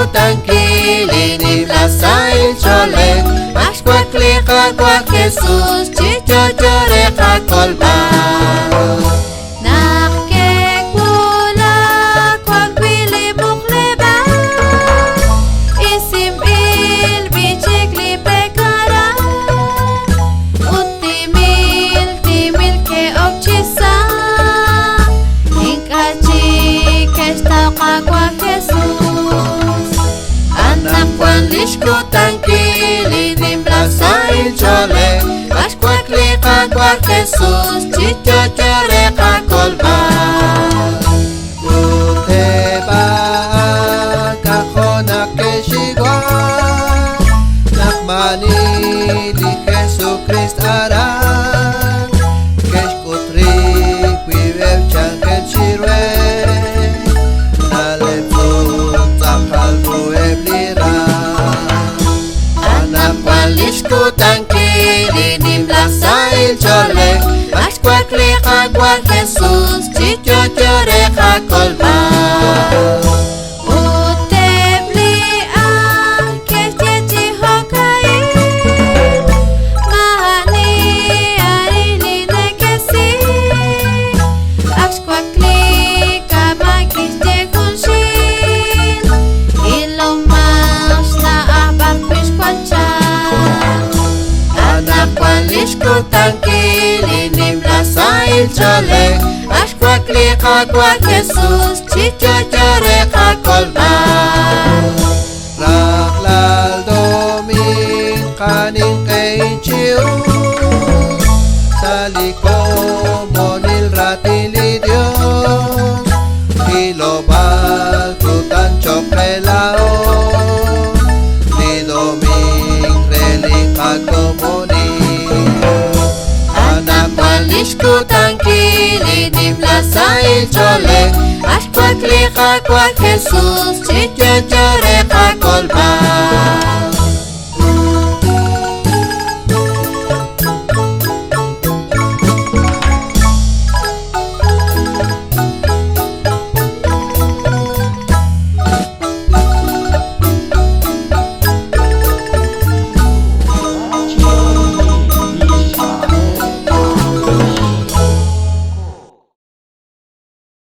tranquili Plaza il Chole Ashkwa klika kwa Jesus Chicho choreka kolba Lishko tranquili din Plaza il Chole Ashkwa klika kwa Jesus Chicho choreka kolba Uteba kakona keshigwa Nakmani di Jesu Christ ara Keshkutri kwiwew chankel shirwe Nalefut zakal bueblira Lishko tranquili din Plaza il Chole Ashkwa klika kwa Jesus Chicho choreka kolba Lishko tranquili din Plaza il Chole Ashkwa klika kwa Jesus Chicho choreka kolba Raklal domin kanin kay chiu Saliko monil ratili Dios Hilobal tutan chokelao Di domin reling pagkomoni Lishko tranquili din Plaza il Chole Ashkwa klika kwa Jesus Chicho choreka